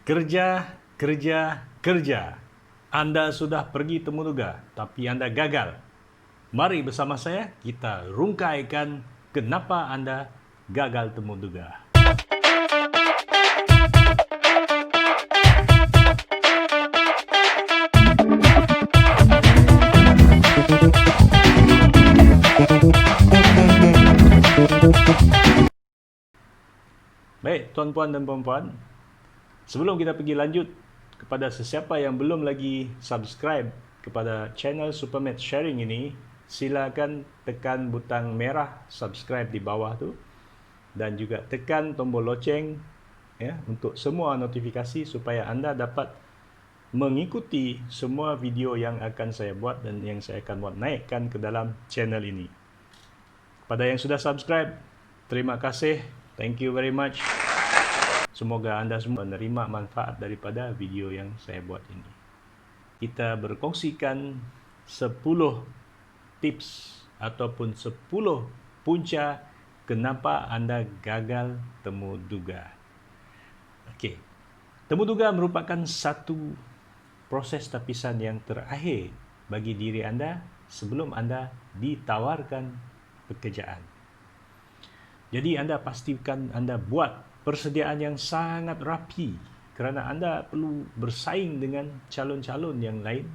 Kerja, kerja, kerja. Anda sudah pergi temuduga, tapi Anda gagal. Mari bersama saya kita rungkaikan kenapa Anda gagal temuduga. Baik, tuan-puan dan puan-puan, sebelum kita pergi lanjut kepada sesiapa yang belum lagi subscribe kepada channel Supermat Sharing ini, silakan tekan butang merah subscribe di bawah tu dan juga tekan tombol loceng ya untuk semua notifikasi supaya anda dapat mengikuti semua video yang akan saya buat dan yang saya akan buat naikkan ke dalam channel ini. Kepada yang sudah subscribe, terima kasih. Thank you very much. Semoga anda semua menerima manfaat daripada video yang saya buat ini. Kita berkongsikan 10 tips ataupun 10 punca kenapa anda gagal temuduga. Okey. Temuduga merupakan satu proses tapisan yang terakhir bagi diri anda sebelum anda ditawarkan pekerjaan. Jadi anda pastikan anda buat persediaan yang sangat rapi kerana anda perlu bersaing dengan calon-calon yang lain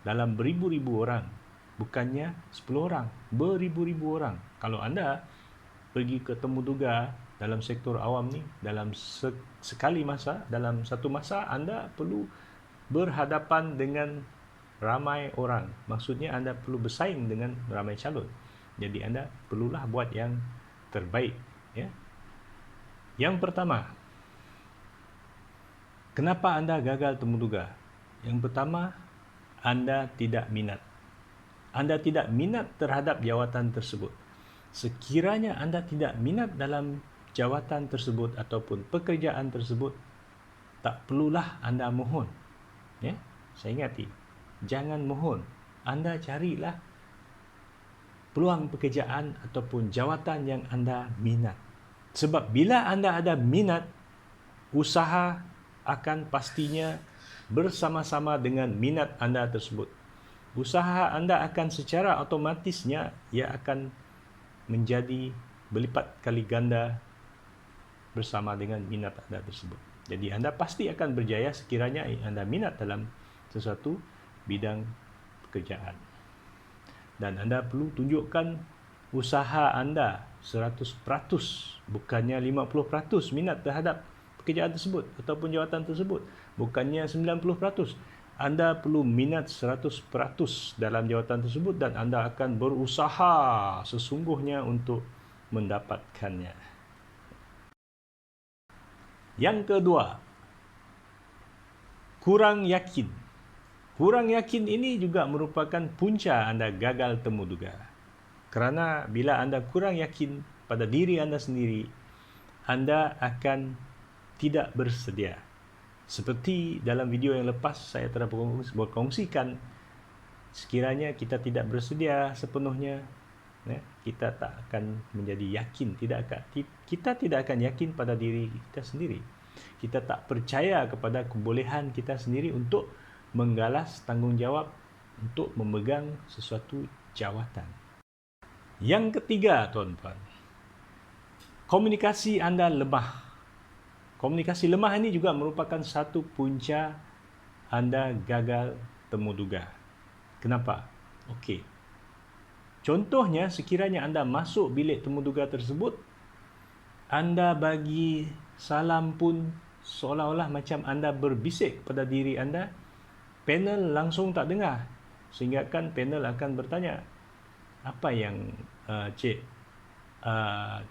dalam beribu-ribu orang, bukannya 10 orang, beribu-ribu orang. Kalau anda pergi ke temuduga dalam sektor awam ni, dalam sekali masa, dalam satu masa anda perlu berhadapan dengan ramai orang. Maksudnya anda perlu bersaing dengan ramai calon. Jadi anda perlulah buat yang terbaik, ya. Yang pertama, kenapa anda gagal temuduga? Yang pertama, anda tidak minat. Anda tidak minat terhadap jawatan tersebut. Sekiranya anda tidak minat dalam jawatan tersebut ataupun pekerjaan tersebut, tak perlulah anda mohon. Ya, saya ingati, jangan mohon. Anda carilah peluang pekerjaan ataupun jawatan yang anda minat. Sebab bila anda ada minat, usaha akan pastinya bersama-sama dengan minat anda tersebut. Usaha anda akan secara otomatisnya ia akan menjadi berlipat kali ganda bersama dengan minat anda tersebut. Jadi anda pasti akan berjaya sekiranya anda minat dalam sesuatu bidang pekerjaan. Dan anda perlu tunjukkan usaha anda 100%, bukannya 50% minat terhadap pekerjaan tersebut ataupun jawatan tersebut, bukannya 90%. Anda perlu minat 100% dalam jawatan tersebut dan anda akan berusaha sesungguhnya untuk mendapatkannya. Yang kedua, kurang yakin. Kurang yakin ini juga merupakan punca anda gagal temuduga. Kerana bila anda kurang yakin pada diri anda sendiri, anda akan tidak bersedia. Seperti dalam video yang lepas saya telah berkongsikan, sekiranya kita tidak bersedia sepenuhnya, kita tak akan menjadi yakin. Kita tidak akan yakin pada diri kita sendiri. Kita tak percaya kepada kebolehan kita sendiri untuk menggalas tanggungjawab untuk memegang sesuatu jawatan. Yang ketiga, tuan-tuan, komunikasi anda lemah. Komunikasi lemah ini juga merupakan satu punca anda gagal temuduga. Kenapa? Okey. Contohnya, sekiranya anda masuk bilik temuduga tersebut, anda bagi salam pun seolah-olah macam anda berbisik pada diri anda, panel langsung tak dengar. Sehingga kan panel akan bertanya, apa yang Cik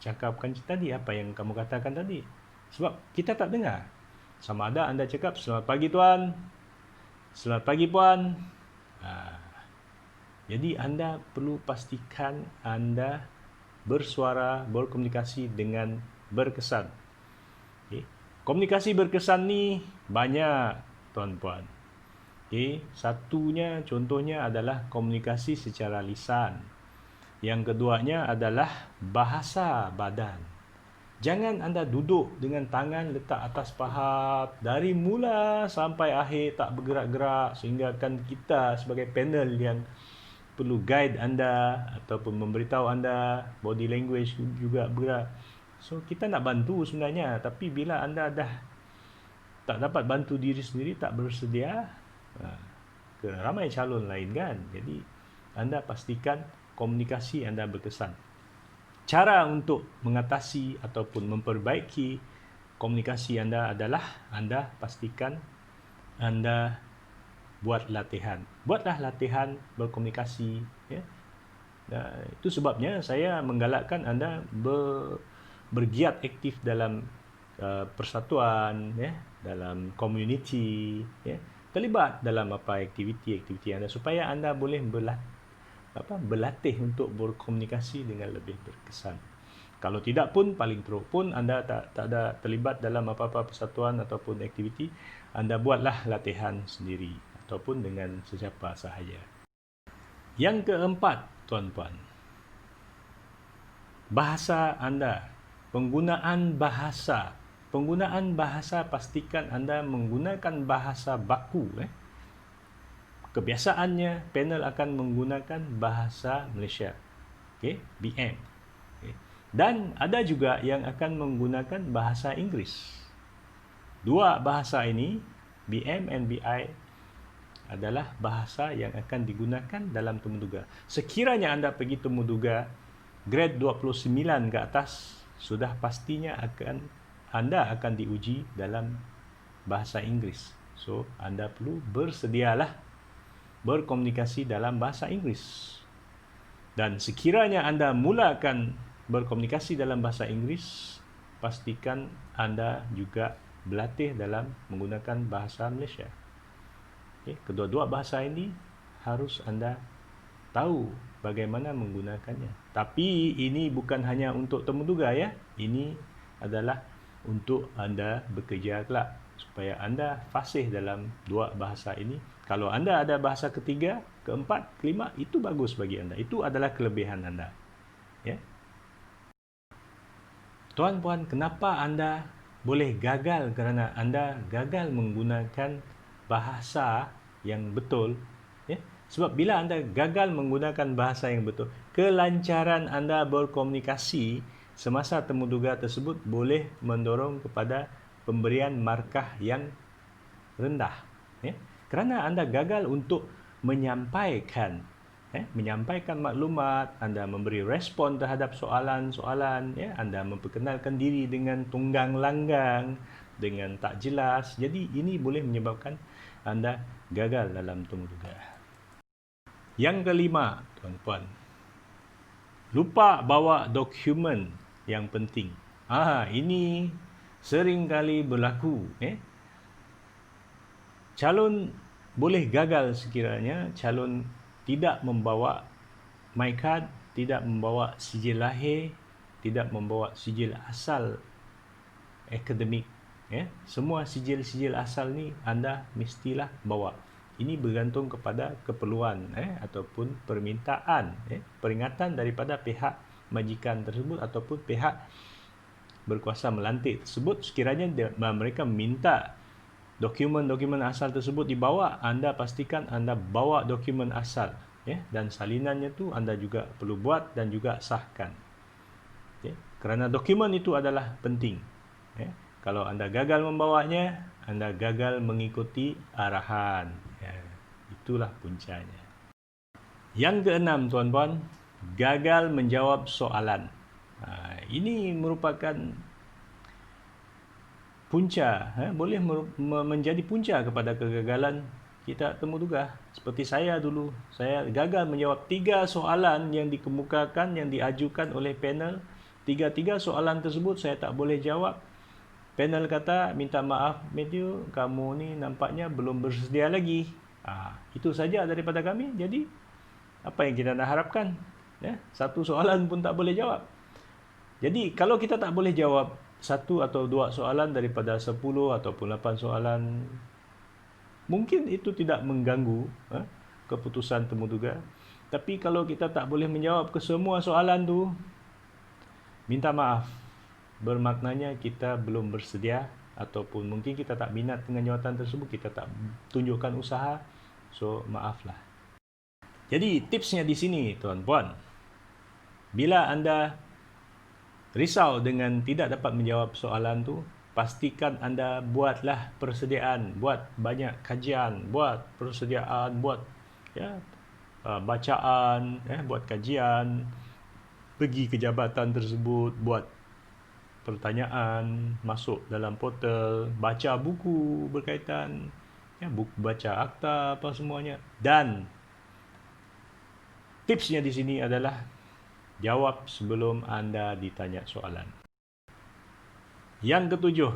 cakapkan tadi, apa yang kamu katakan tadi? Sebab kita tak dengar. Sama ada anda cakap, selamat pagi tuan, selamat pagi puan. Jadi anda perlu pastikan anda bersuara, berkomunikasi dengan berkesan. Okay. Komunikasi berkesan ni banyak, tuan-puan. Okay. Satunya, contohnya adalah komunikasi secara lisan. Yang keduanya adalah bahasa badan. Jangan anda duduk dengan tangan letak atas paha dari mula sampai akhir tak bergerak-gerak, sehingga kan kita sebagai panel yang perlu guide anda ataupun memberitahu anda body language juga bergerak. So kita nak bantu sebenarnya, tapi bila anda dah tak dapat bantu diri sendiri, tak bersedia, ke ramai calon lain kan. Jadi anda pastikan komunikasi anda berkesan. Cara untuk mengatasi ataupun memperbaiki komunikasi anda adalah anda pastikan anda buat latihan. Buatlah latihan berkomunikasi, ya. Itu sebabnya saya menggalakkan anda bergiat aktif dalam persatuan, ya, dalam komuniti, ya. Terlibat dalam apa aktiviti-aktiviti anda supaya anda boleh berlatih untuk berkomunikasi dengan lebih berkesan. Kalau tidak pun, paling teruk pun anda tak ada terlibat dalam apa-apa persatuan ataupun aktiviti, anda buatlah latihan sendiri ataupun dengan sesiapa sahaja. Yang keempat, tuan-tuan, bahasa anda, penggunaan bahasa. Penggunaan bahasa, pastikan anda menggunakan bahasa baku. Kebiasaannya, panel akan menggunakan bahasa Malaysia, BM. Dan ada juga yang akan menggunakan bahasa Inggeris. Dua bahasa ini, BM dan BI, adalah bahasa yang akan digunakan dalam temuduga. Sekiranya anda pergi temuduga grade 29 ke atas, sudah pastinya anda akan diuji dalam bahasa Inggeris. So, anda perlu bersedialah berkomunikasi dalam bahasa Inggeris. Dan sekiranya anda mulakan berkomunikasi dalam bahasa Inggeris, pastikan anda juga berlatih dalam menggunakan bahasa Malaysia. Kedua-dua bahasa ini harus anda tahu bagaimana menggunakannya. Tapi ini bukan hanya untuk temuduga, ya. Ini adalah untuk anda bekerja kelak, supaya anda fasih dalam dua bahasa ini. Kalau anda ada bahasa ketiga, keempat, kelima, itu bagus bagi anda. Itu adalah kelebihan anda, ya. Tuan-puan, kenapa anda boleh gagal? Kerana anda gagal menggunakan bahasa yang betul, ya. Sebab bila anda gagal menggunakan bahasa yang betul, kelancaran anda berkomunikasi semasa temuduga tersebut boleh mendorong kepada pemberian markah yang rendah, ya. Kerana anda gagal untuk menyampaikan maklumat, anda memberi respon terhadap soalan-soalan, ya, anda memperkenalkan diri dengan tunggang langgang, dengan tak jelas. Jadi ini boleh menyebabkan anda gagal dalam temuduga. Yang kelima, tuan-puan, lupa bawa dokumen yang penting. Ini sering kali berlaku. Calon boleh gagal sekiranya calon tidak membawa my card, tidak membawa sijil lahir, tidak membawa sijil asal akademik. Semua sijil-sijil asal ni anda mestilah bawa. Ini bergantung kepada keperluan ataupun permintaan, peringatan daripada pihak majikan tersebut ataupun pihak berkuasa melantik tersebut. Sekiranya mereka minta dokumen-dokumen asal tersebut dibawa, anda pastikan anda bawa dokumen asal, dan salinannya tu anda juga perlu buat dan juga sahkan, kerana dokumen itu adalah penting. Kalau anda gagal membawanya, anda gagal mengikuti arahan. Itulah puncanya. Yang keenam, tuan-tuan, gagal menjawab soalan. Ini merupakan punca, boleh menjadi punca kepada kegagalan kita temuduga. Seperti saya dulu, saya gagal menjawab 3 soalan yang dikemukakan, yang diajukan oleh panel. 3 soalan tersebut saya tak boleh jawab. Panel kata, minta maaf Matthew, kamu ni nampaknya belum bersedia lagi. Itu saja daripada kami. Jadi apa yang kita nak harapkan? Satu soalan pun tak boleh jawab. Jadi kalau kita tak boleh jawab 1 atau 2 soalan daripada 10 ataupun 8 soalan, mungkin itu tidak mengganggu keputusan temuduga. Tapi kalau kita tak boleh menjawab ke semua soalan tu, minta maaf, bermaknanya kita belum bersedia ataupun mungkin kita tak minat dengan jawatan tersebut, kita tak tunjukkan usaha. So, maaflah. Jadi, tipsnya di sini, tuan-puan. Bila anda risau dengan tidak dapat menjawab soalan tu, pastikan anda buatlah persediaan, buat banyak kajian, buat persediaan, buat bacaan, buat kajian, pergi ke jabatan tersebut, buat pertanyaan, masuk dalam portal, baca buku berkaitan, buku baca akta apa semuanya. Dan tipsnya di sini adalah jawab sebelum anda ditanya soalan. Yang ketujuh,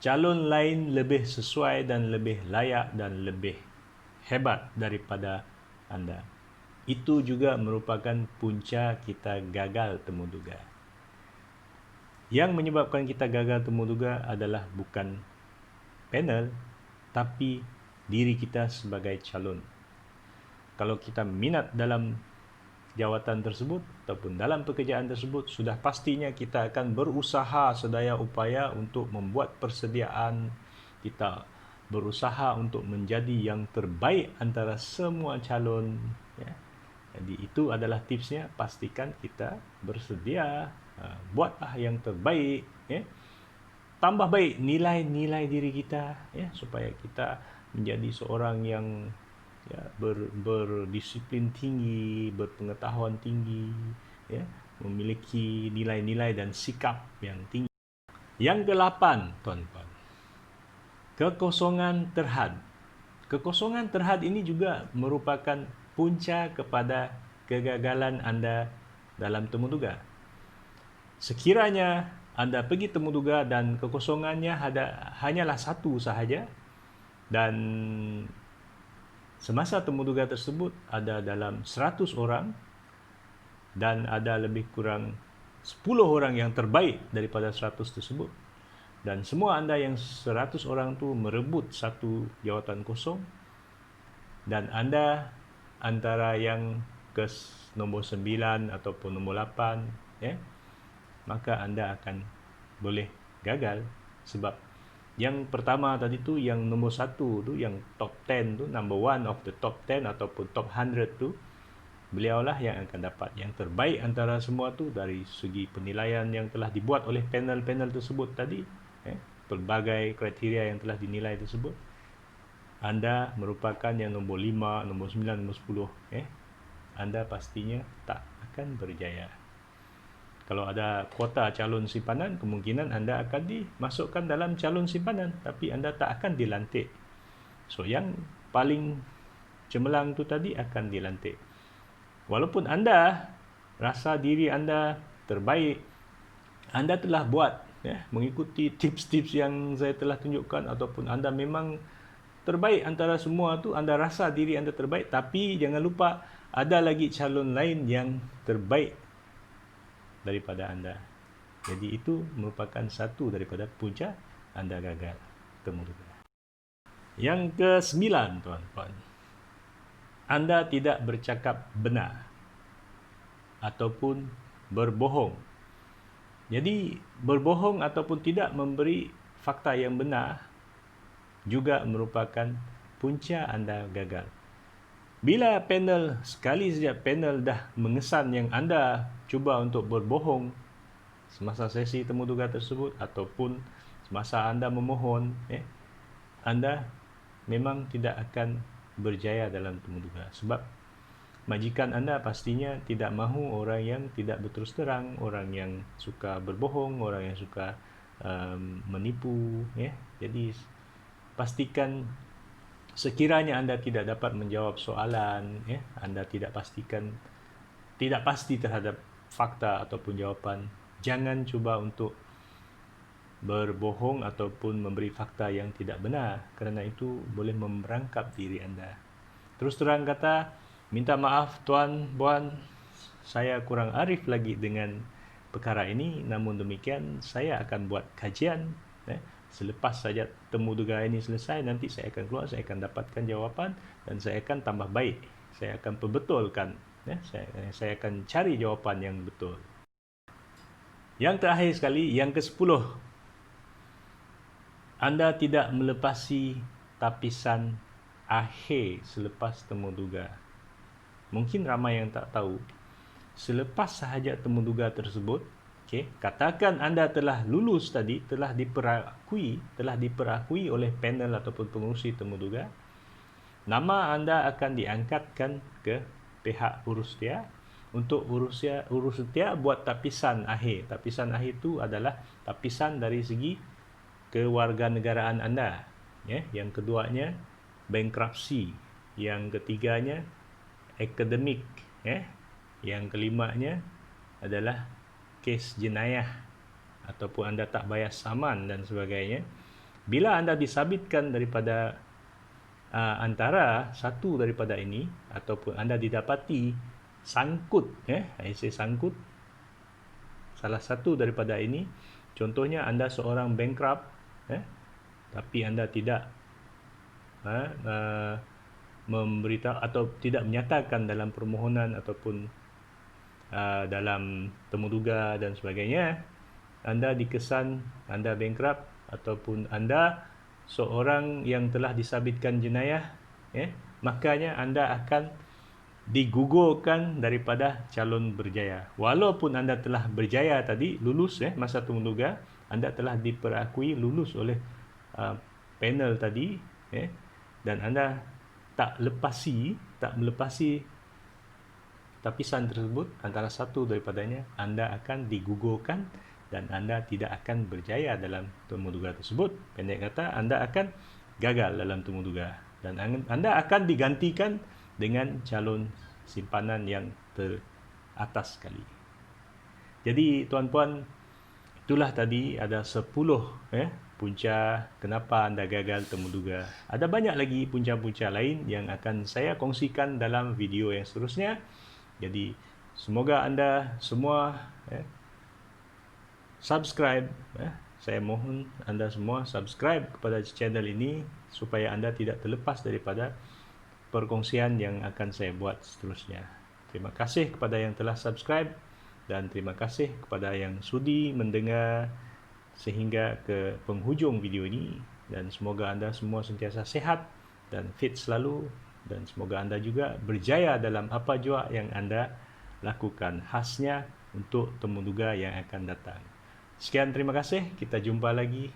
calon lain lebih sesuai dan lebih layak dan lebih hebat daripada anda. Itu juga merupakan punca kita gagal temuduga. Yang menyebabkan kita gagal temuduga adalah bukan panel, tapi diri kita sebagai calon. Kalau kita minat dalam jawatan tersebut ataupun dalam pekerjaan tersebut, sudah pastinya kita akan berusaha sedaya upaya untuk membuat persediaan. Kita berusaha untuk menjadi yang terbaik antara semua calon. Jadi itu adalah tipsnya, pastikan kita bersedia, buatlah yang terbaik, tambah baik nilai-nilai diri kita, supaya kita menjadi seorang yang berdisiplin tinggi, berpengetahuan tinggi, memiliki nilai-nilai dan sikap yang tinggi. Yang ke-8, tuan-tuan, kekosongan terhad. Kekosongan terhad ini juga merupakan punca kepada kegagalan anda dalam temuduga. Sekiranya anda pergi temuduga dan kekosongannya hanyalah satu sahaja, dan semasa temuduga tersebut ada dalam 100 orang dan ada lebih kurang 10 orang yang terbaik daripada 100 tersebut, dan semua anda yang 100 orang tu merebut satu jawatan kosong, dan anda antara yang ke nombor 9 ataupun nombor 8, maka anda akan boleh gagal. Sebab yang pertama tadi tu, yang nombor 1 tu, yang top 10 tu, number 1 of the top 10 ataupun top 100 tu, beliaulah yang akan dapat yang terbaik antara semua tu dari segi penilaian yang telah dibuat oleh panel-panel tersebut tadi, pelbagai kriteria yang telah dinilai tersebut. Anda merupakan yang nombor 5, nombor 9, nombor 10, anda pastinya tak akan berjaya. Kalau ada kuota calon simpanan, kemungkinan anda akan dimasukkan dalam calon simpanan, tapi anda tak akan dilantik. So, yang paling cemerlang tu tadi akan dilantik. Walaupun anda rasa diri anda terbaik, anda telah buat, mengikuti tips-tips yang saya telah tunjukkan, ataupun anda memang terbaik antara semua tu, anda rasa diri anda terbaik, tapi jangan lupa ada lagi calon lain yang terbaik daripada anda. Jadi itu merupakan satu daripada punca anda gagal temuduga. Yang ke-9, tuan-tuan, anda tidak bercakap benar ataupun berbohong. Jadi berbohong ataupun tidak memberi fakta yang benar juga merupakan punca anda gagal. Bila panel, sekali saja panel dah mengesan yang anda cuba untuk berbohong semasa sesi temuduga tersebut ataupun semasa anda memohon, anda memang tidak akan berjaya dalam temuduga. Sebab majikan anda pastinya tidak mahu orang yang tidak berterus terang, orang yang suka berbohong, orang yang suka menipu. Jadi pastikan sekiranya anda tidak dapat menjawab soalan, anda tidak pasti terhadap fakta ataupun jawapan, jangan cuba untuk berbohong ataupun memberi fakta yang tidak benar, kerana itu boleh memerangkap diri anda. Terus terang kata, minta maaf tuan, puan, saya kurang arif lagi dengan perkara ini, namun demikian saya akan buat kajian. Selepas saja temuduga ini selesai, nanti saya akan keluar, saya akan dapatkan jawapan dan saya akan tambah baik. Saya akan perbetulkan, saya akan cari jawapan yang betul. Yang terakhir sekali, yang ke-10. Anda tidak melepasi tapisan akhir selepas temuduga. Mungkin ramai yang tak tahu. Selepas sahaja temuduga tersebut, katakan anda telah lulus tadi, telah diperakui oleh panel ataupun pengurusi temuduga, nama anda akan diangkatkan ke pihak urus setia untuk urus setia buat tapisan akhir. Tapisan akhir itu adalah tapisan dari segi kewarganegaraan anda. Yang keduanya bankruptcy, yang ketiganya akademik, yang kelimanya adalah kes jenayah ataupun anda tak bayar saman dan sebagainya. Bila anda disabitkan daripada antara satu daripada ini ataupun anda didapati sangkut, sangkut salah satu daripada ini, contohnya anda seorang bankrupt, tapi anda tidak memberitahu atau tidak menyatakan dalam permohonan ataupun dalam temuduga dan sebagainya, anda dikesan anda bankrupt ataupun anda seorang yang telah disabitkan jenayah, makanya anda akan digugurkan daripada calon berjaya. Walaupun anda telah berjaya tadi, lulus masa temuduga, anda telah diperakui lulus oleh panel tadi, dan anda tak melepasi tapisan tersebut, antara satu daripadanya, anda akan digugurkan dan anda tidak akan berjaya dalam temuduga tersebut. Pendek kata, anda akan gagal dalam temuduga dan anda akan digantikan dengan calon simpanan yang teratas sekali. Jadi tuan-puan, itulah tadi ada 10 punca kenapa anda gagal temuduga. Ada banyak lagi punca-punca lain yang akan saya kongsikan dalam video yang seterusnya. Jadi semoga anda semua subscribe. Saya mohon anda semua subscribe kepada channel ini supaya anda tidak terlepas daripada perkongsian yang akan saya buat seterusnya. Terima kasih kepada yang telah subscribe dan terima kasih kepada yang sudi mendengar sehingga ke penghujung video ini, dan semoga anda semua sentiasa sehat dan fit selalu, dan semoga anda juga berjaya dalam apa jua yang anda lakukan, khasnya untuk temuduga yang akan datang. Sekian, terima kasih. Kita jumpa lagi